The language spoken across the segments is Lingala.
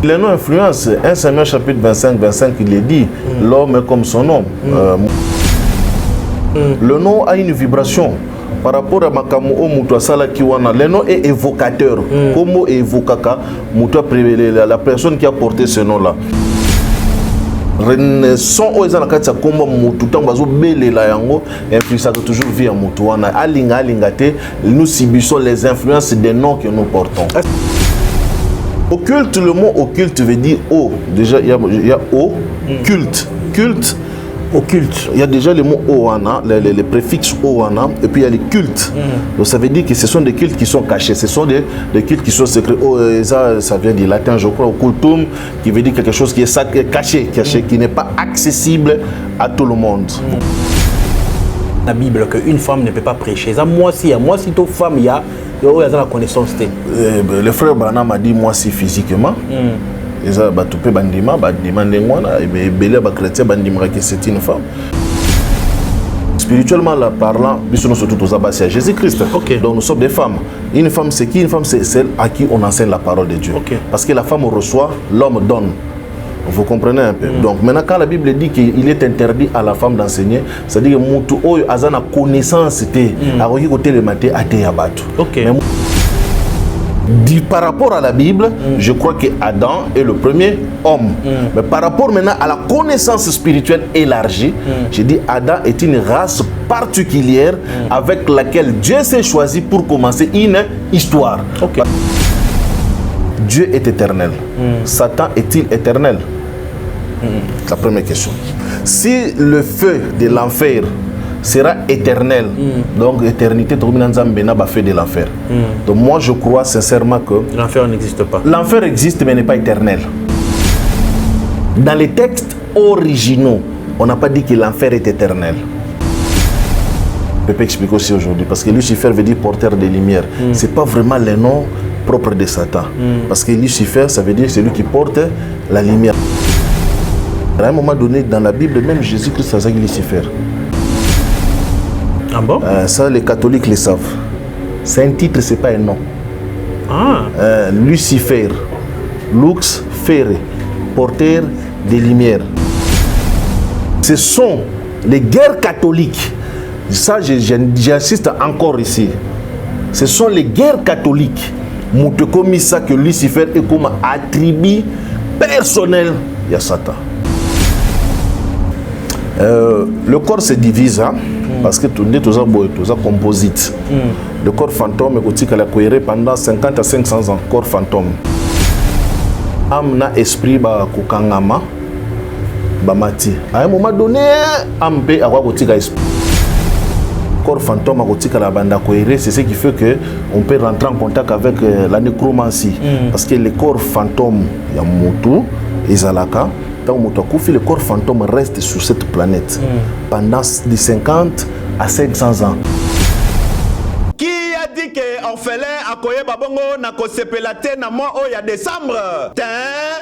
Les noms influencent. 1 Samuel chapitre 25, il est dit, l'homme est comme son nom. Le nom a une vibration. Par rapport à Makamu Mutua Sala Kiwana, le nom est évocateur. Comment évocaka la personne qui a porté ce nom-là. Son oezanakatsa komba mutu tambazo bele la yango influence toujours via mutu wana alinga alingate nous subissons les influences des noms que nous portons. Occulte, le mot occulte veut dire haut. Déjà il y a haut, culte, culte. Occulte. Il y a déjà le mot oana, les préfixes oana, et puis il y a les cultes. Donc ça veut dire que ce sont des cultes qui sont cachés, ce sont des cultes qui sont secrets. Ça vient du latin, je crois, occultum, qui veut dire quelque chose qui est caché, qui n'est pas accessible à tout le monde. La Bible, qu'une femme ne peut pas prêcher. Ça, moi, si toute femme, il y a la connaissance. Le frère Branham a dit moi si physiquement. C'est une femme. Spirituellement parlant, nous sommes surtout aux abbatias Jésus-Christ. Donc nous sommes des femmes. Une femme c'est qui? Une femme c'est celle à qui on enseigne la parole de Dieu. Parce que la femme reçoit, l'homme donne. Vous comprenez un peu. Donc maintenant quand la Bible dit qu'il est interdit à la femme d'enseigner, c'est-à-dire que mutu oyo azana connaissance te akoki kotelemate ate ya bato. Par rapport à la Bible, je crois que Adam est le premier homme. Mais par rapport maintenant à la connaissance spirituelle élargie, je dis Adam est une race particulière avec laquelle Dieu s'est choisi pour commencer une histoire. Dieu est éternel. Satan est-il éternel? La première question. Si le feu de l'enfer sera éternel, donc éternité feu de l'enfer. Donc moi je crois sincèrement que l'enfer n'existe pas. L'enfer existe mais n'est pas éternel. Dans les textes originaux, on n'a pas dit que l'enfer est éternel. Je peux expliquer aussi aujourd'hui parce que Lucifer veut dire porteur de lumière. C'est pas vraiment le nom propre de Satan. Parce que Lucifer, ça veut dire celui qui porte la lumière. À un moment donné, dans la Bible, même Jésus-Christ a dit Lucifer. Ah bon? Ça, les catholiques le savent. C'est un titre, c'est pas un nom. Lucifer, Lux Ferre, porteur des lumières. Ce sont les guerres catholiques. Ça, j'insiste encore ici. Ce sont les guerres catholiques. Moute comme ça que Lucifer est comme attribut personnel à Satan. Le corps se divise, hein, parce que tout ça composite. Le corps fantôme est pendant 50 à 500 ans. Corps fantôme. Âme na esprit ba kukangama ba mati. À un moment donné, âme pe a kotika esprit. Corps fantôme a kotika la banda koere, c'est ce qui fait que on peut rentrer en contact avec la nécromancie. Parce que le corps fantôme ya motu ezalaka. Tant que le corps fantôme reste sur cette planète pendant de 50 à 500 ans. Qui a dit que orphelin a koye babongo na kosepelate na mois oya décembre?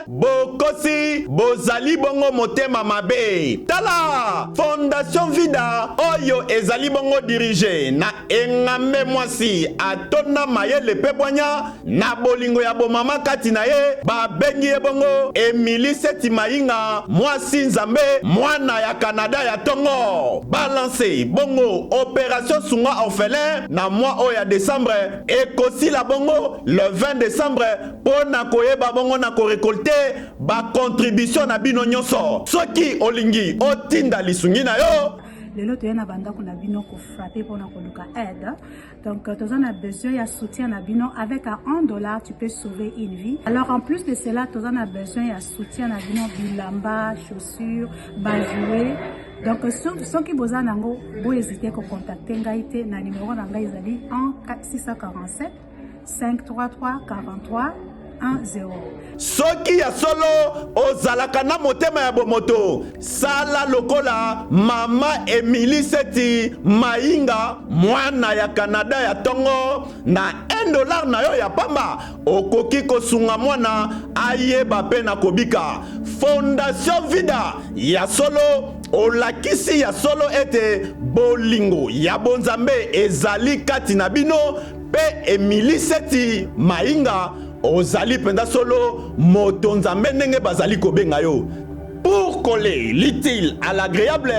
Bokosi bozali bongo motema mabe. Tala Fondation Vida oyo ezali bongo dirigé na engambe mwasi atona mayele pebonya na bolingo ya bomama kati na ye babengi ye bongo Emily Seti Mainga mwasi nzambe mwana ya Canada ya tongo balance bongo opération sunga orphelin na mois oya décembre ekosi la bongo le 20 décembre pona koyeba bongo na ko récolter ba contribution na bino nyonso soki olingi otinda lisungi na yo. Lelo toyena banda ko na bino ko frapper pour na koluka aide. Donc tu as besoin de soutien na bino avec $1 tu peux sauver une vie. Alors en plus de cela tu as besoin de soutien na bino bilamba, chaussures, bajouer. Donc ceux qui besoin nango bo hésiter ko contacter ngai te na numéro na ngai ezali 647 533 43 10. Soki ya solo ozalaka na motema ya bomoto sala lokola mama Emily Seti Mainga mwana ya Canada ya tongo na $1 na yo ya pamba okoki kosunga mwana ayeba pe na kobika. Fondation Vida ya solo olakisi ya solo ete bolingo ya bonzambe ezali kati na bino pe Emily Seti Mainga ozali penda solo moto nzambe ndenge bazali kobenga yo. Pour coller l'utile à l'agréable,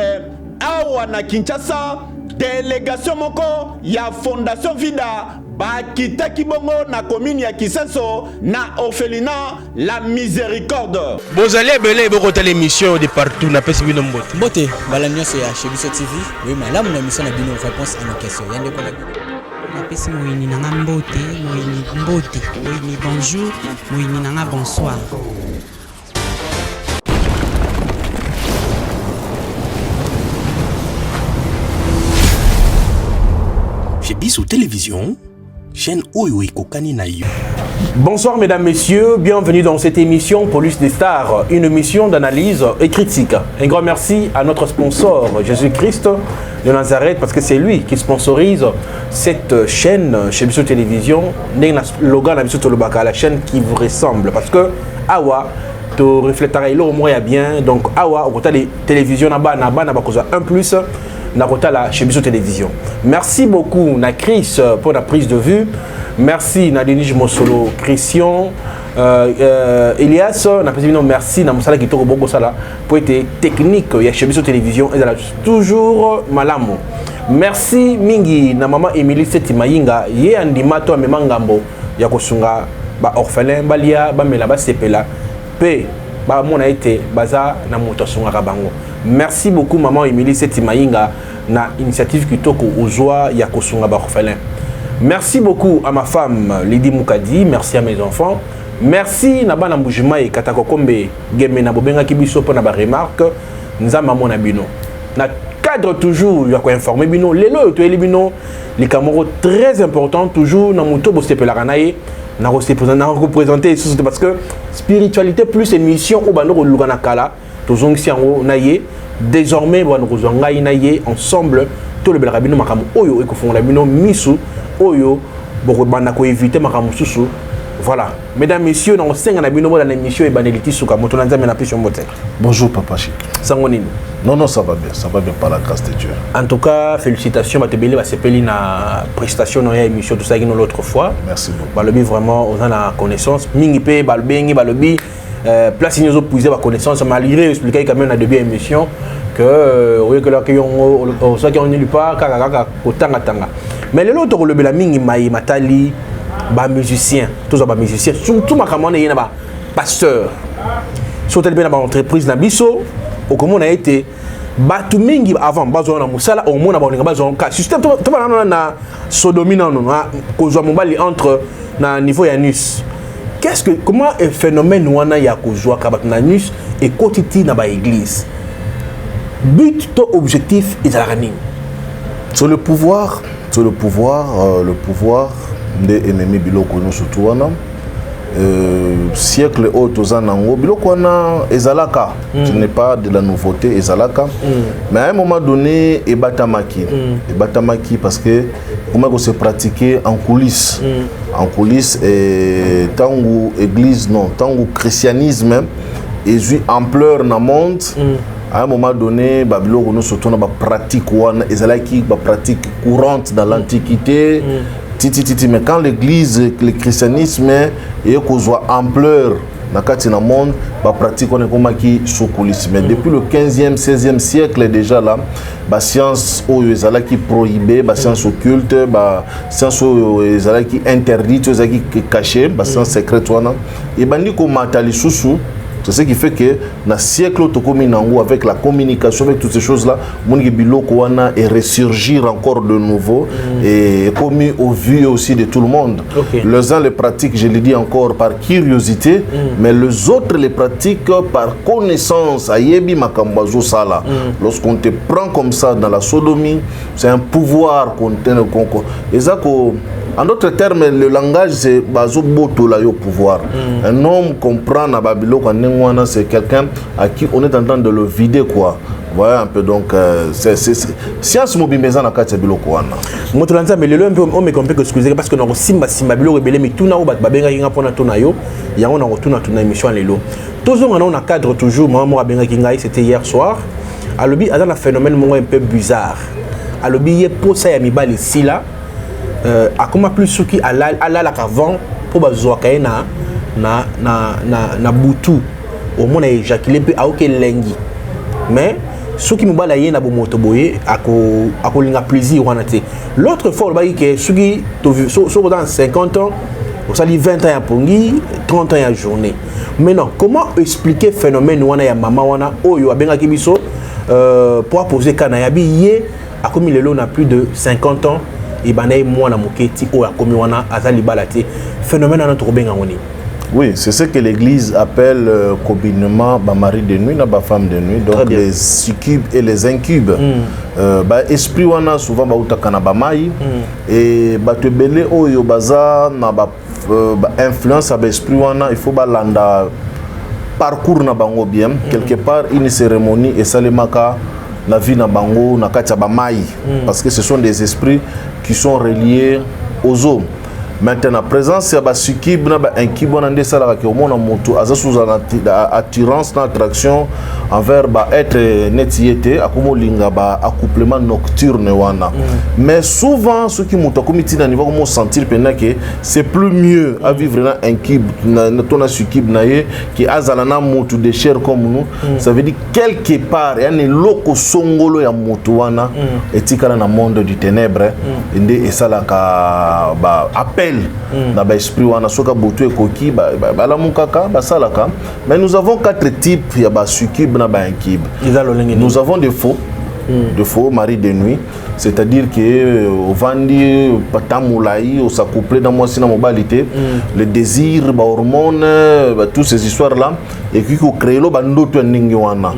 awa na Kinshasa, délégation moko ya Fondation Vida bakita kibongo na commune ya Kisenso na orphelinat La Miséricorde. Bozali ebele bokota l'émission de partout na pesi bino mbote. Mbote bala nyonso ya chez Biso TV. Oui, malamu na mission na bino réponse à nos questions. Yande ko na pesi moyini nanga mbote, moyini mbote, moyini bonjour, moyini nanga bonsoir. Chez Biso Télévision, chaîne Oyo Kokani na yo. Bonsoir mesdames, messieurs, bienvenue dans cette émission Police des Stars, une émission d'analyse et critique. Un grand merci à notre sponsor Jésus-Christ de Nazareth parce que c'est lui qui sponsorise cette chaîne chez Biso Télévision. Logan à Biso Tolobaka, la chaîne qui vous ressemble parce que Awa tu refléteras le moins bien donc Awa au côté des télévisions na-bas un plus na côté la chez Biso Télévision. Merci beaucoup na Chris pour la prise de vue. Merci na Denis Mosolo, Christian, Elias, merci na Moussala Kitoko Bogo Sala pour être technique ya chez Biso Télévision et là toujours malamu. Merci mingi na maman Emily Setimayinga ye andimato amema ngambo ya kosunga ba orphelin balia ba mela ba sepela pe ba mona été baza na moto sunga bango. Merci beaucoup maman Emily Setimayinga na initiative Kitoko Ozwa ya kosunga ba orphelin. Merci beaucoup à ma femme Lydie Moukadi, merci à mes enfants. Merci na bana mbujima et Katako Kombe Geme na bobenga kibiso pour na ba remarque nzama mona bino. Na cadre toujours ya ko informer bino lelo to elibino les camarades très important toujours na moto bo sepelaka naye na représenter parce que spiritualité plus émission au bano lugana kala tozong siango naye désormais bano kozanga naye ensemble tout le belabino makamu oyo e ko fonga bino misu oyo boko bana ko éviter makamu susu. Voilà, mesdames, messieurs, dans 5 ans, dans l'émission et Baneliti Souka, mon tonanza mena plus sur moteur. Bonjour Papa Chic. Sangonine. Non, ça va bien par la grâce de Dieu. En tout cas, félicitations, Matebele va s'appeler na prestation dans l'émission tout ça une l'autre fois. Merci beaucoup. Balobi vraiment on a la connaissance, mingipe balbengi balobi place nous opposer la connaissance malgré expliquer quand même dans début émission que oui que là que on ça qui on n'est pas kaka kotanga tanga. Mais l'autre le bela mingi mai matali ba musicien, tous ba musicien, surtout ma commande y ba pasteur. Sur tel bien ba entreprise na biso, au comment on a été batu mingi avant bazo na musala au mona ba on bazo ka système to na sodomie na kozwa mobali entre na niveau ya nus. Comment est phénomène wana ya kozwa ka bat na nus et quotidien na ba église. But to objectif est à la sur le pouvoir des ennemis biloko no surtout wana siècle otozanango biloko wana ezalaka ce n'est pas de la nouveauté ezalaka mais à un moment donné ebatamaki parce que comment se pratiquer en coulisses et tango église non tango christianisme et ampleur na monde à un moment donné biloko no surtout na ba pratique wana ezalaki ba pratique courante dans l'antiquité. Mais quand l'église, le christianisme est causé ampleur dans le monde, la pratique on est comme qui sous coulisses. Mais depuis le 15e, 16e siècle déjà là, la science qui prohibée, la science occulte, la science qui interdite, qui cachée, la science secrète et bandi ko matali susu. C'est ce qui fait que dans le siècle avec la communication, avec toutes ces choses-là, Moni Biloko est ressurgir encore de nouveau et commis au vu aussi de tout le monde. Okay. Les uns les pratiquent, je le dis encore, par curiosité, mais les autres les pratiquent par connaissance. Ayebi makambazo sala. Lorsqu'on te prend comme ça dans la sodomie, c'est un pouvoir qu'on tient le concours. En d'autres termes, le langage c'est bazo boto la yo pouvoir. Un homme comprend na babilo quand c'est quelqu'un à qui on est en train de le vider quoi. Voilà un peu donc c'est science mobimeza na kati biloko wana. Moto lanza mais le on me comprend que excusez parce que na simba bilo rebele mais tout na o bat babenga kinga pona tona yo ya on a tuna émission lelo. Toujours on a cadre toujours maman abenga kinga c'était hier soir. Alobi a dans un phénomène un peu bizarre. Alobi ye posa ya mibali sila a comment plus souki à la qu'avant pour bazoaka na butu au moins éjaculé peu a aucun lengi mais ceux qui mobala yé na bomoto boye ako linga plaisir wana te l'autre fois ba que ceux qui so dans 50 ans vous allez 20 ans à pongi 30 ans à journée mais non comment expliquer phénomène wana ya mama wana oyo abenga kibiso pour poser kana ya biye a comme il est là plus de 50 ans et banaye mwana moketi o akomi wana azali balate phénomène na to benga ngoni. Oui, c'est ce que l'église appelle communément mari de nuit, na femme de nuit, donc les succubes et les incubes. Esprit wana souvent ba utakana ba mai et ba te belé oyo baza na ba influence ba esprit wana il faut ba landa parcours na bango bien quelque part une cérémonie et salemaka la vie na bango na katia ba mai parce que ce sont des esprits qui sont reliés aux hommes. Maintenant, présence, c'est un succube, un incube, on a des salaires qui ont mon moto, sous attirance, attraction envers être netiété, accouplement nocturne. Mais souvent, ceux qui m'ont commis à niveau comment sentir que c'est plus mieux à vivre dans un incube, dans un succube qui a zalana moto de chair comme nous. Ça veut dire quelque part, il y a un loco songolo ya moto wana et tika na monde du ténèbre et ça la appel na ba esprit wana soka botu ekoki ba la mukaka ba salaka mais nous avons 4 types ya ba succube na ba incube. Nous avons des faux maris de nuit, c'est-à-dire que au vandi patamulaï au s'accoupler dans moi sina mobilité le désir ba hormones toutes ces histoires là et qui créer lo ba ndoto ndingi wana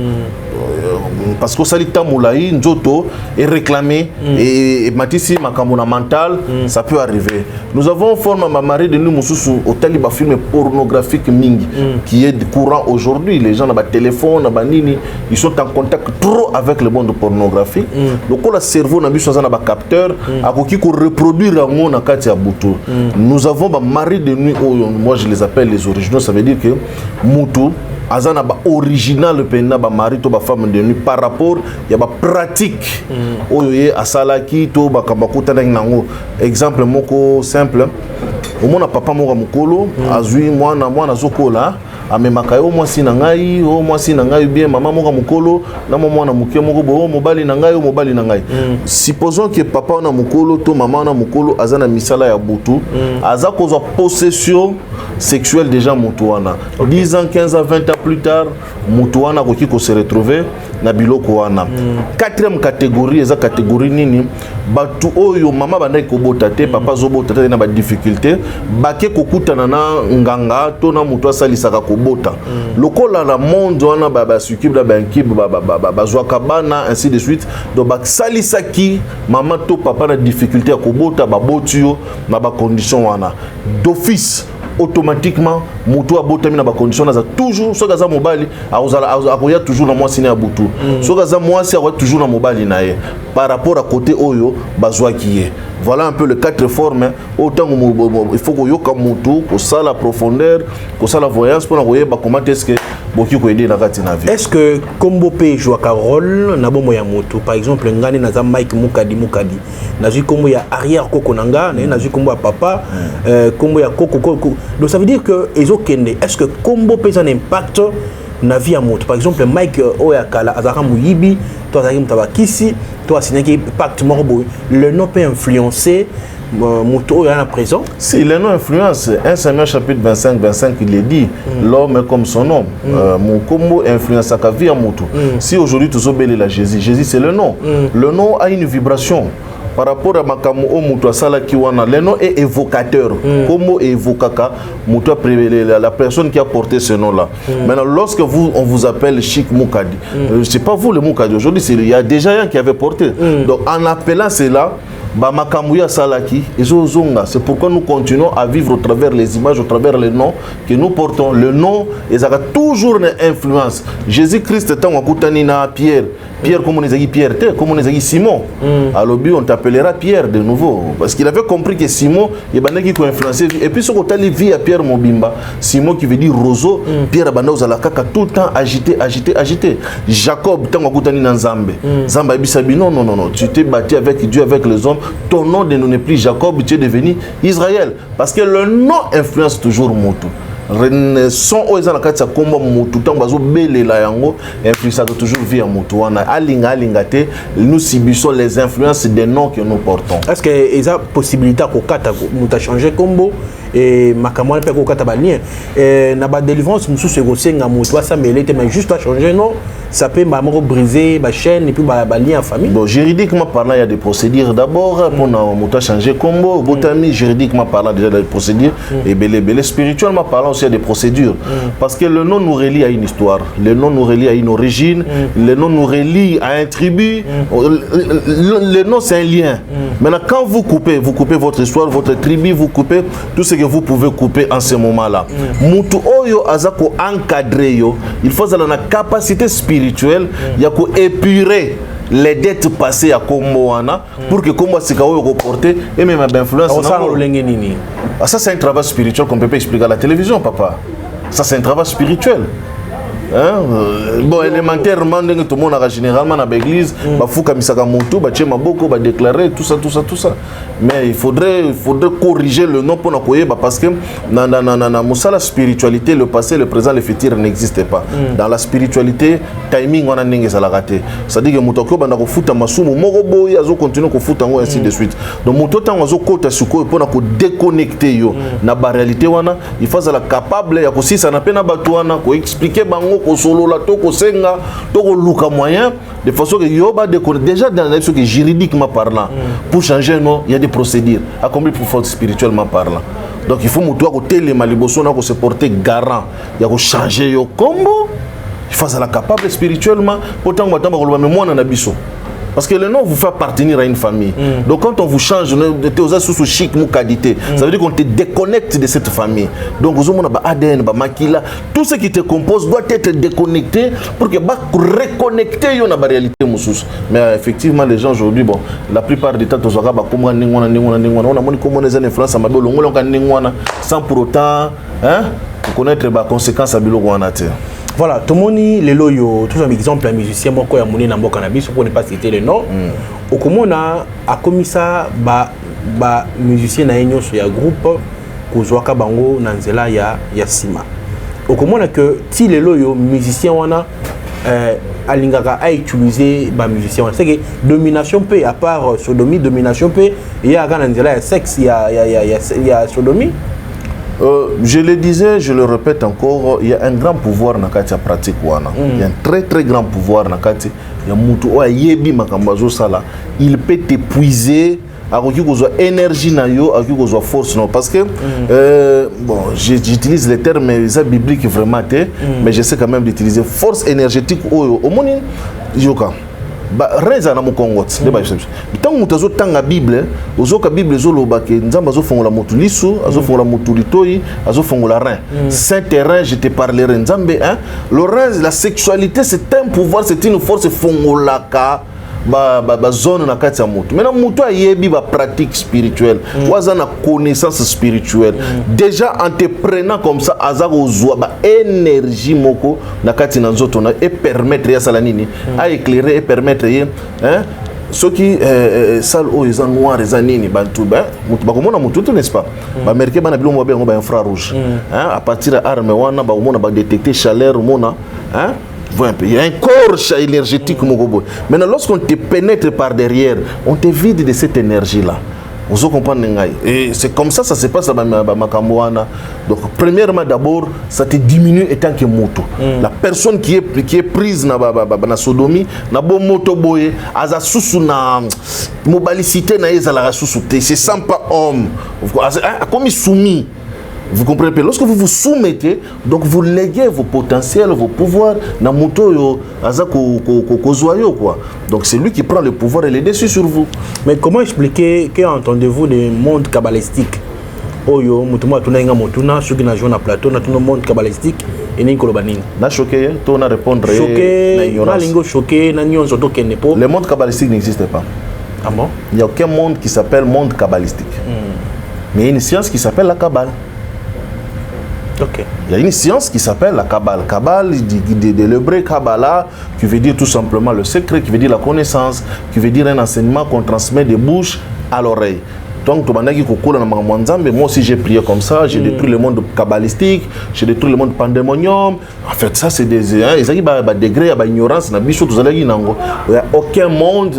parce que ça li tamulaï nzoto est réclamé et matisi makamona mental ça peut arriver. Nous avons forme ma mari de nous mususu au taliba film pornographique mingi qui est courant aujourd'hui. Les gens na ba téléphone na ba nini ils sont en contact trop avec le monde pornographique donc le cerveau na biso na ba capteur akoki ko reproduire yango na kati ya butu. Nous avons ba mari de nuit moi je les appelle les originaux, ça veut dire que mutu azana ba original pena ba mari to ba femme de nuit par rapport ya ba pratique oyo ye asalaki to ba kabakuta nango. Exemple moko simple omona papa moko mukolo azui mwana zokola amemaka yo mwasi na ngai o mwasi na ngai bien mama moko mukolo na mwana muke moko bo mobali na ngai supposons que papa na mukolo to mama na mukolo azana misala ya butu aza kozwa possession sexuelle déjà mutu wana 10 ans 15 ans 20 ans plus tard mutu wana koki ko se retrouver na biloko wana. Quatrième catégorie eza catégorie nini batu oyo mama bandai ko bota te papa zo bota te na ba difficulté bake kokutana na nganga to na mutu asalisaka ko bota lokola na monde wana ba succube ba incube ba zwaka bana ainsi de suite donc ba salisaki mama to papa na difficulté ya ko bota ba botio na ba condition wana d'office automatiquement mutu abotami na ba condition za toujours so gaza mobali akoya toujours na mwasi na butu so gaza mwasi akoya toujours na mobali na ye par rapport à côté oyo bazwaki ye. Voilà un peu les 4 formes. Autant il faut que yoka mutu ko sala profondeur ko sala voyance pour na comment est-ce que boki ko aider na kati na vie. Est-ce que kombo pe joue un rôle na bomo ya mutu par exemple ngani na za Mike mukadi na ju kombo ya arrière koko nanga na ju kombo ya papa kombo ya koko donc ça veut dire que ezokende est-ce que kombo pe un impact na vie ya mutu par exemple Mike oyakala azaka muyibi to azaki mutabakisi toi c'est un impact morbo le nom peut influencer mutu à la présent. Si le nom influence 1 Samuel chapitre 25 il est dit l'homme est comme son nom mon combo influence sa vie à mutu. Si aujourd'hui tu obéis la Jésus c'est le nom a une vibration par rapport à makamu o mutu asala kiwana le nom est évocateur comme évocaka mutu la personne qui a porté ce nom là. Maintenant lorsque on vous appelle Chic Mukadi c'est pas vous le Mukadi aujourd'hui, il y a déjà un qui avait porté donc en appelant cela Bamakamuya Salaki, c'est pourquoi nous continuons à vivre au travers les images, au travers les noms que nous portons. Le nom, il a toujours une influence. Jésus-Christ est en Pierre. Pierre, comme on dit Pierre, comme on dit Simon. Alors, on t'appellera Pierre de nouveau. Parce qu'il avait compris que Simon, il y a qui ont influencé. Et puis, ce qu'on a vu à Pierre Mobimba, Simon qui veut dire roseau, Pierre Abandoza la kaka tout le temps agité. Jacob, tant qu'on a Nzambe. Zamba Bisabi, non. Tu t'es battu avec Dieu, avec les hommes. ton nom de n'est plus Jacob, tu es devenu Israël. Parce que le nom influence toujours Motu. Son oza na kati ya komba mutu tant bazo belela yango influence toujours via mutu wana alinga te nous subissons les influences des noms que nous portons. Est-ce que eza possibilité ko kata muta changer combo et makamwa pe ko kata ba lien na ba délivrance musu se gosenga mutu ça melete mais juste à changer non ça peut mamo briser ba chaîne et puis ba lien en famille. Bon, juridiquement parlant il y a des procédures d'abord pour na muta changer combo botami juridiquement parlant déjà des procédures et belé spirituellement parlant aussi il y a des procédures parce que le nom nous relie à une histoire, le nom nous relie à une origine, le nom nous relie à un tribu, le nom c'est un lien. Maintenant quand vous coupez votre histoire, votre tribu, vous coupez tout ce que vous pouvez couper en ce moment-là. Mutu oyo azako encadrer yo, il faut la capacité spirituelle ya ko épurer les dettes passées à Komboana pour que Kombo Sikawo reporter et même d'influence. Ça c'est un travail spirituel qu'on ne peut pas expliquer à la télévision, papa. Ça c'est un travail spirituel. Bon, élémentairement, tout le monde a généralement dans l'église, déclarer tout ça. Mais il faudrait corriger le nom pour nous parce que dans la spiritualité, le passé, le présent, le futur n'existent pas. Dans la spiritualité, timing, on a raté. C'est-à-dire que Moutoko banda ko futa masumu moko boy azo continuer ko futa ngo ainsi de suite. Donc Moutoto azo kota suko pour ko déconnecter yo na ba réalité wana, il faut être capable ya ko sisa na pena batu wana ko expliquer bango ko solo la to ko senga to ko luka moyen de façon que yo ba déconnecter déjà dans la que juridiquement parlant pour changer non, il y a des procédures accompli pour force spirituellement parlant. Donc il faut Moutoa ko téléma liboso na ko se porter garant ya ko changer yo combo. Il faut être capable spirituellement autant que moi. Parce que le nom vous fait appartenir à une famille. Donc quand on vous change, sous chic, qualité, ça veut dire qu'on te déconnecte de cette famille. Donc vous avez ADN, makila, tout ce qui te compose doit être déconnecté pour que reconnecter à la réalité. Mais effectivement, les gens aujourd'hui, bon, la plupart du temps, on a influence sans pour autant connaître les conséquences à Bilogouanate. Voilà, tout le monde les loyaux, tout un exemple, un musicien, moi, quand il y a mon nom, cannabis, pour ne pas citer le nom. Au comment a commis ça, musicien na union sur un groupe, Kozwaka Bango, Nanzela, ya Sima. Au comment que si les loyaux, musiciens, on a Alingaka a utilisé ba musicien. C'est que domination peut, à part sodomie, domination peut, il y a Nanzela, il y a sexe, il y a sodomie. Je le disais, je le répète encore, il y a un grand pouvoir dans la pratique. Il y a un très très grand pouvoir dans la pratique. Il peut t'épuiser, énergie, force. Parce que, bon, j'utilise les termes bibliques vraiment, mais j'essaie quand même d'utiliser force énergétique au monde. Reza na mukongo tant mutazo tanga Bible ozoka Bible zoloba ke nzamba zo fongola mutu lisu azo fongola mutu litoi azo fongola rein saint terrain je te parlerai nzambe hein le rein la sexualité c'est un pouvoir c'est une force fongolaka ba zone na kati ya mutu maintenant mutu ayebi ba pratique spirituelle waza na connaissance spirituelle déjà en te prenant comme ça azako zwa ba énergie moko na kati na nzoto na et permettre ya sala nini a éclairer et permettre hein ceux qui salle o ils noir ils nini bantu ba mutu bakomona mutu n'est-ce pas ba américain bana bilongo ba bengo ba infrarouge hein à partir de arme wana ba komona ba détecter chaleur mona hein. Il y a un corps énergétique. Maintenant, lorsqu'on te pénètre par derrière, on te vide de cette énergie-là. Vous comprenez? Et c'est comme ça se passe à Makamboana. Donc, premièrement, d'abord, ça te diminue étant que moto. La personne qui est prise dans la sodomie, na bo moto boye, aza susu na mobilicité na ezala susu te, se sent pas homme. Comme soumis. Vous comprenez? Lorsque vous vous soumettez, donc vous léguez vos potentiels, vos pouvoirs dans moto quoi. Donc c'est lui qui prend le pouvoir et le dessus sur vous. Mais comment expliquer qu'entendez-vous des mondes kabbalistiques? Oyo mutuma tunainga motuna suki na jona plateau na tuno monde kabbalistique et ni kolobanini. Na choqué, toi na répondre na lingo choqué na nyonzo to kenepo. Le monde kabbalistique n'existe pas. Ah bon? Il n'y a aucun monde qui s'appelle monde kabbalistique. Mais il y a une science qui s'appelle la Kabbale. Okay. Il y a une science qui s'appelle la Kabbale. Kabbale, de l'hébreu Kabbalah, qui veut dire tout simplement le secret, qui veut dire la connaissance, qui veut dire un enseignement qu'on transmet de bouche à l'oreille. Donc, moi aussi j'ai prié comme ça, j'ai détruit le monde kabbalistique, j'ai détruit le monde pandémonium. En fait, ça c'est des degrés, ignorance, il n'y a aucun monde,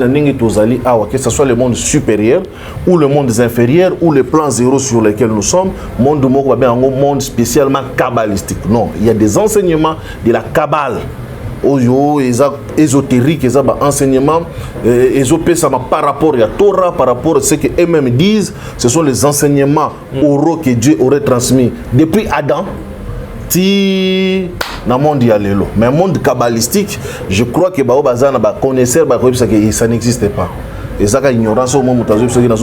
que ce soit le monde supérieur ou le monde inférieur ou les plans zéro sur lesquels nous sommes, monde spécialement kabbalistique. Non, il y a des enseignements de la Kabbale. Ésotérique, enseignements, par rapport à Torah, par rapport à ce qu'eux-mêmes disent, ce sont les enseignements oraux que Dieu aurait transmis depuis Adam. Dans le monde, mais le monde kabbalistique, je crois que les connaisseurs ça n'existe pas. Et ça, l'ignorance au monde, qui a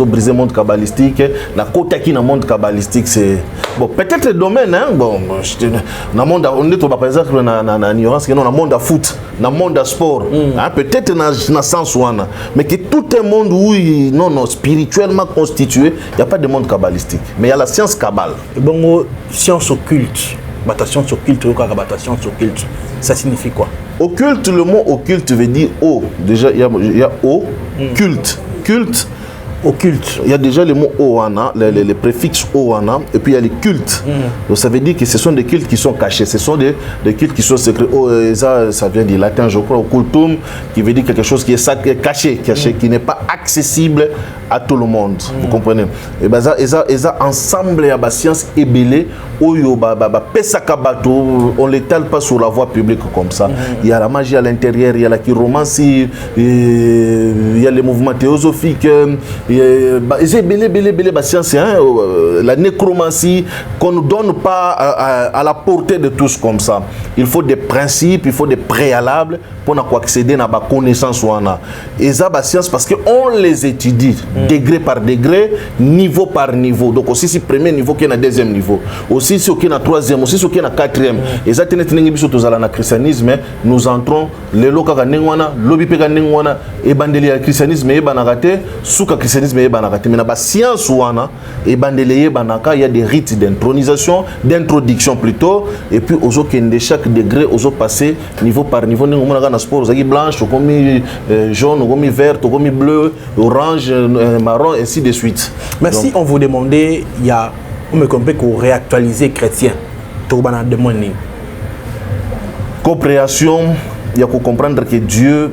brisé le monde kabbalistique, la côte qui dans le monde kabbalistique, c'est. Bon, peut-être le domaine, hein, bon, dans le monde, on est par exemple dans l'ignorance, dans le monde de foot, dans le monde de sport, hein, peut-être dans le sens où mais que tout un monde où, non, spirituellement constitué, il n'y a pas de monde kabbalistique. Mais il y a la science kabbale. Bon, science occulte. Science occulte, science occulte, ça signifie quoi? Occulte, le mot occulte veut dire O. Déjà, il y a O, culte. Culte. Occulte. Il y a déjà le mot O, les préfixes O, et puis il y a les cultes. Donc ça veut dire que ce sont des cultes qui sont cachés, ce sont des cultes qui sont secrets. Ça vient du latin, je crois, occultum, qui veut dire quelque chose qui est caché, qui n'est pas accessible à tout le monde. Vous comprenez? Et bien ça ensemble, il y a la science ébélée, on ne l'étale pas sur la voie publique comme ça. Il y a la magie à l'intérieur, il y a la chiromancie, il y a les mouvements théosophiques, la nécromancie qu'on ne donne pas à la portée de tous comme ça. Il faut des principes, il faut des préalables pour accéder à la connaissance. Et ça, la science, parce qu'on les étudie degré par degré, niveau par niveau. Donc aussi, si premier niveau qui est le deuxième niveau, aussi si qui est le troisième, aussi si qui est le quatrième. Et ça, le christianisme, nous entrons les locaux lobby et bandeli le christianisme et banagate souka christianisme et banagate mais na science wana et bandeli banaka il y a des rites d'intronisation, d'introduction plutôt, et puis aux autres de chaque degré aux autres passer niveau par niveau. Nous on a dans sport aux blanche, comme jaune, comme vert, comme bleu, orange, marron, ainsi de suite. Merci. Donc, on vous demandait, il y a on me comprend qu'on réactualiser chrétien. Tout bana demande. Compréhension, il y a qu'on comprendre que Dieu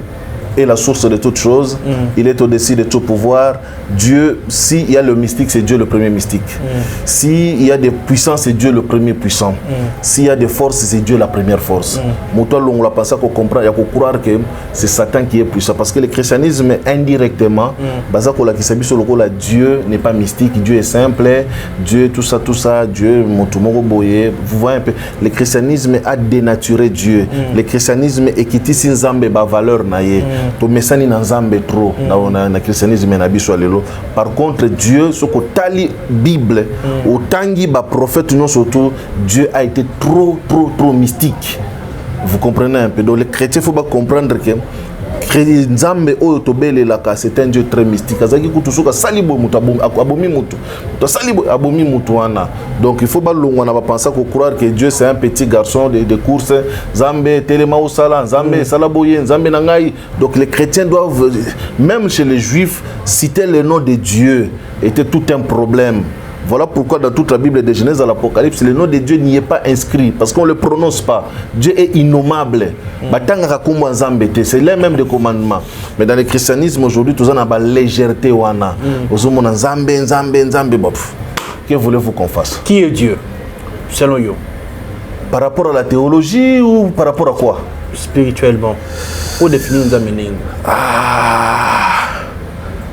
est la source de toutes choses. Il est au-dessus de tout pouvoir. Dieu, s'il y a le mystique, c'est Dieu le premier mystique. S'il y a des puissances, c'est Dieu le premier puissant. S'il y a des forces, c'est Dieu la première force. On l'a pensé qu'on comprend, il y a qu'on croire que c'est Satan qui est puissant. Parce que le christianisme, indirectement, Dieu n'est pas mystique, Dieu est simple, Dieu, tout ça, Dieu, vous voyez un peu, le christianisme a dénaturé Dieu. Le christianisme est quitté sin zambe ba valeur naie. To mesani na nzambe trop na christianisme na biso lelo. Par contre Dieu ce ko tali Bible au tangi ba prophète non surtout Dieu a été trop mystique. Vous comprenez un peu. Donc les chrétiens faut pas comprendre que Nzambe oyo tobelelaka c'est un Dieu très mystique. Azaki kutusuka salibo mutu abomi mutu. To salibo abomi mutu wana. Donc il faut pas longwa va penser qu'on croire que Dieu c'est un petit garçon de course. Nzambe telema osala, Nzambe salaboye, Nzambe nangai. Donc les chrétiens doivent, même chez les juifs, citer le nom de Dieu était tout un problème. Voilà pourquoi dans toute la Bible de Genèse à l'Apocalypse, le nom de Dieu n'y est pas inscrit parce qu'on ne le prononce pas. Dieu est innommable. C'est l'un même des commandements. Mais dans le christianisme aujourd'hui, tout ça n'a pas légèreté. Que voulez-vous qu'on fasse? Qui est Dieu selon vous? Par rapport à la théologie ou par rapport à quoi? Spirituellement. Pour définir nous amener.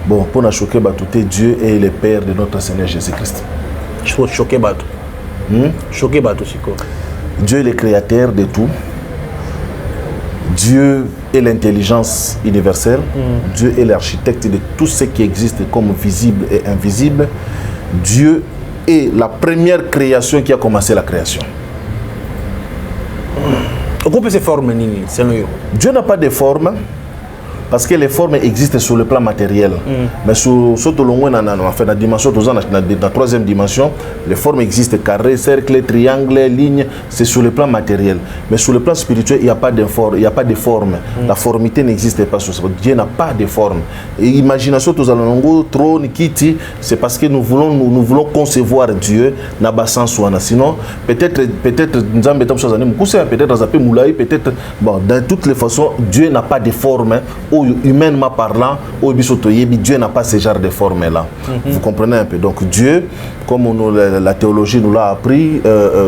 Bon, pour nous choquer, Dieu est le Père de notre Seigneur Jésus-Christ. Choquer, choquer, Dieu est le créateur de tout. Dieu est l'intelligence universelle. Dieu est l'architecte de tout ce qui existe comme visible et invisible. Dieu est la première création qui a commencé la création. Pourquoi ces formes, Dieu n'a pas de forme. parce que les formes existent sur le plan matériel. Mais sur la dimension, dans la troisième dimension, les formes existent, carré, cercle, triangle, ligne, c'est sur le plan matériel. Mais sur le plan spirituel, il n'y a pas de forme. La formité n'existe pas sur ça. Dieu n'a pas de forme. Et imagination, trône, kiti, c'est parce que nous voulons concevoir Dieu n'a pas sens. Sinon, peut-être bon, dans toutes les façons, Dieu n'a pas de forme, humainement parlant, Dieu n'a pas ce genre de forme-là. Vous comprenez un peu. Donc Dieu, comme la théologie nous l'a appris,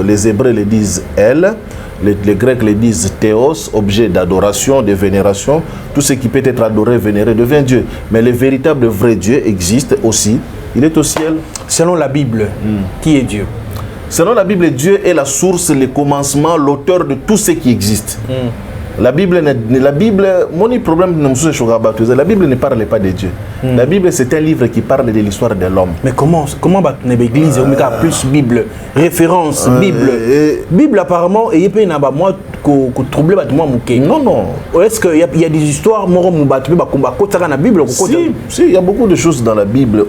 les Hébreux le disent elle, les Grecs le disent théos, objet d'adoration, de vénération. Tout ce qui peut être adoré, vénéré devient Dieu. Mais le véritable vrai Dieu existe aussi. Il est au ciel. Selon la Bible, qui est Dieu? Selon la Bible, Dieu est la source, le commencement, l'auteur de tout ce qui existe. La Bible, mon problème, la Bible ne parle pas de Dieu. La Bible, c'est un livre qui parle de l'histoire de l'homme. Mais comment l'église plus Bible, référence, Bible. Bible, apparemment, il y a moi troublé non, non. Est-ce qu'il y a des histoires, si, il y a beaucoup de choses dans la Bible,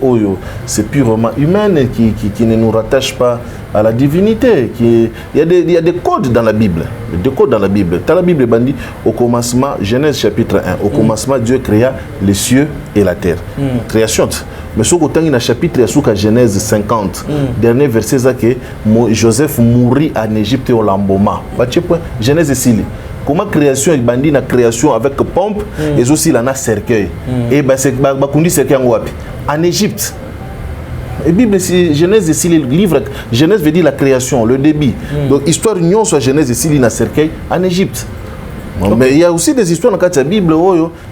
c'est purement humaine qui ne nous rattachent pas à la divinité. Il y a des codes dans la Bible. Des codes dans la Bible. Dans la Bible, bandit, au commencement, Genèse chapitre 1, au commencement, Dieu créa les cieux et la terre. Création. Mais ce que dans le chapitre de Genèse 50, dernier verset, c'est que Joseph mourit en Égypte au Lamboma. Genèse 6. Comment création est bandit na création avec pompe et aussi la cercueil. Et c'est cercueil en Égypte. Et Bible, Genèse ici, le livre, Genèse veut dire la création, le début. Donc, histoire union soit Genèse ici, il y a cercueil en Égypte. Okay. Mais il y a aussi des histoires dans la Bible,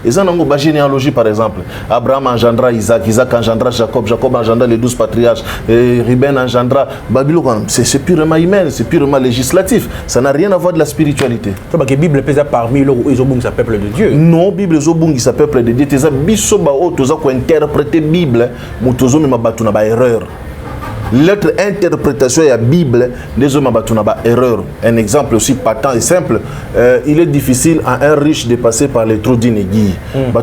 ils ont une généalogie par exemple. Abraham engendra Isaac, Isaac engendra Jacob, Jacob engendra les 12 patriarches, et Ruben engendra Babylone. C'est purement humain, c'est purement législatif. Ça n'a rien à voir de la spiritualité. La Bible pèse parmi les Obung, ça peuple de Dieu. Non, Bible Obung, ça peuple de Dieu. Tu as bisoba tu as interpréter Bible, mais tu as une erreur. L'autre interprétation de la Bible, les hommes ont une erreur. Un exemple aussi patent et simple. Il est difficile à un riche de passer par les trous d'une aiguille. Mais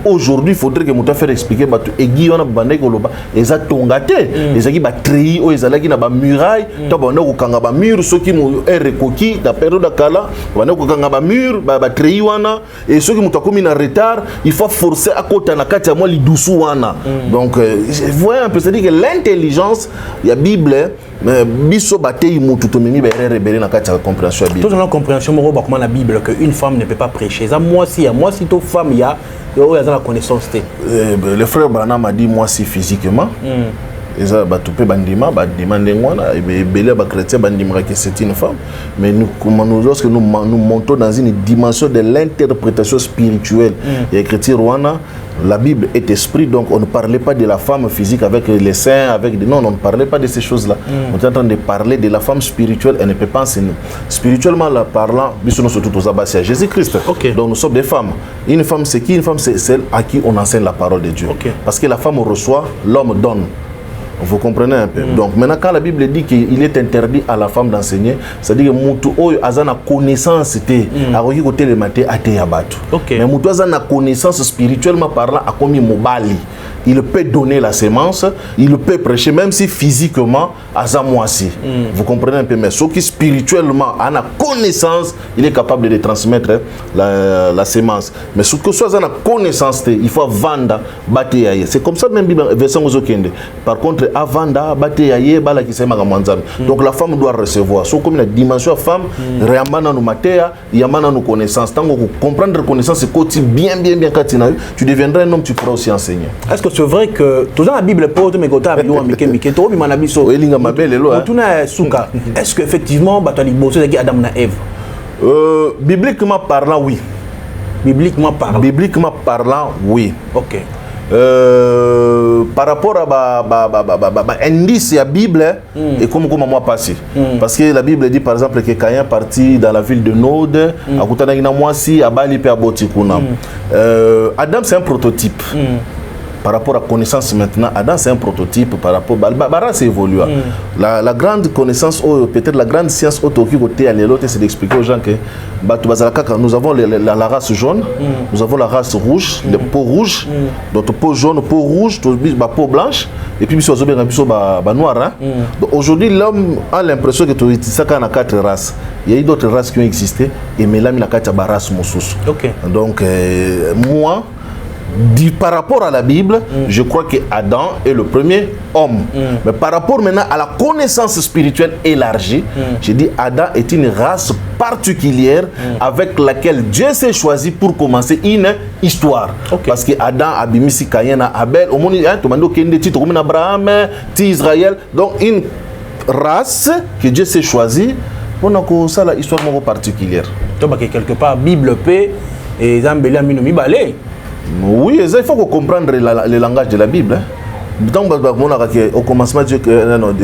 aujourd'hui, il faudrait que nous fassions expliquer que l'aiguille est tongate. Les aiguilles sont triées, les aiguilles sont murailles, les murs, ceux qui sont recoquis, la période de Kala, les murs, les triés, et ceux qui sont en retard, il faut forcer à côté na kati ya moi lidusu wana. Donc vous voyez un peu, c'est-à-dire que l'intelligence il y a Bible mais biso batei mutu to mimi berere bere na kati ya compréhension Bible. Toute la compréhension mo ba comment la Bible que une femme ne peut pas prêcher. Ça moi si to femme il y a la connaissance. Le frère Branham m'a dit moi si physiquement. Eza batupé bandima demandé ngwana et belé ba chrétien bandimra que c'est une femme, mais nous lorsque nous montons dans une dimension de l'interprétation spirituelle et écriture rwanda, la Bible est esprit, donc on ne parlait pas de la femme physique avec les seins, non, on ne parlait pas de ces choses-là. On est en train de parler de la femme spirituelle, elle ne peut pas enseigner. Spirituellement parlant, nous sommes surtout aux abbats à Jésus-Christ. Okay. Donc nous sommes des femmes. Une femme, c'est qui? Une femme, c'est celle à qui on enseigne la parole de Dieu. Okay. Parce que la femme reçoit, l'homme donne. Vous comprenez un peu. Donc maintenant quand la Bible dit qu'il est interdit à la femme d'enseigner, c'est-à-dire que mutu oyo azana connaissance té akoki côté le maté até yabatu. Mais mutu azana connaissance spirituellement parlant a komi mobali. Il peut donner la sémence, il peut prêcher même si physiquement azamoisi. Vous comprenez un peu, mais ce qui spirituellement a la connaissance, il est capable de transmettre la sémence. Mais ce que soit la connaissance, il faut vendre bataille. C'est comme ça même version aux okende. Par contre à vendre bataille bala qui sema kamanzami. Donc la femme doit recevoir. So comme la dimension femme réamana no matéa, yamana no connaissance. Tant que comprendre connaissance c'est côté bien katina, tu deviendras un homme, tu pourras aussi enseigner. Est-ce que c'est vrai que tout dans la Bible pour mais gota biwa mike to bi manabiso elinga mabele lo tuna suka est-ce que effectivement batali bosso de Adam na Ève bibliquement parlant oui. Bibliquement parlant oui. OK. Par rapport à indice la Bible et comme moi passé parce que la Bible dit par exemple que Caïn parti dans la ville de Nod à Kutana ina mwasi abali pe aboti kuna Adam c'est un prototype. par rapport à connaissance maintenant, Adam c'est un prototype par rapport à race évolue. La grande connaissance, peut-être la grande science autour côté à l'autre, c'est d'expliquer aux gens que nous avons la race jaune, nous avons la race rouge, les peaux rouges, d'autres peau jaune, peau rouge, peau blanche, et puis noir. Aujourd'hui, l'homme a l'impression que tu as 4 races. Il y a eu d'autres races qui ont existé, et mais là, il y a 4 races moussous. Donc, moi, par rapport à la Bible, je crois que Adam est le premier homme. Mais par rapport maintenant à la connaissance spirituelle élargie, je dis Adam est une race particulière avec laquelle Dieu s'est choisi pour commencer une histoire. Parce que Adam, Abimisi, Caïn, Abel, Abraham, Israël, donc une race que Dieu s'est choisie pour ça la histoire particulière. Donc quelque part Bible paix et Zambeli a mis balai. Oui, il faut comprendre le langage de la Bible. Donc, au commencement,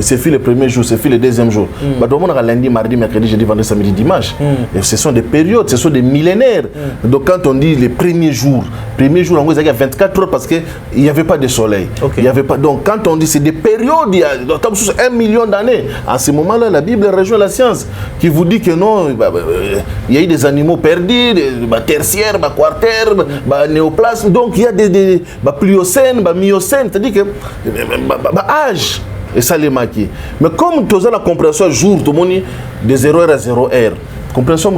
c'est fait le premier jour, c'est fait le deuxième jour. Lundi, mardi, mercredi, jeudi, vendredi, samedi, dimanche. Et ce sont des périodes, ce sont des millénaires. Donc, quand on dit les premiers jours, il y a 24 heures parce qu'il n'y avait pas de soleil. Il y avait pas, donc, quand on dit c'est des périodes, il y a 1 million d'années. À ce moment-là, la Bible rejoint la science qui vous dit que non, il y a eu des animaux perdus, des tertiaires, des quartaires, des néoplasmes. Donc, il y a des pliocènes, des miocènes. C'est-à-dire que âge et ça les maquille. Mais comme tu as la compréhension jour, tout le monde de 0 heure à 0 heure. Compréhension,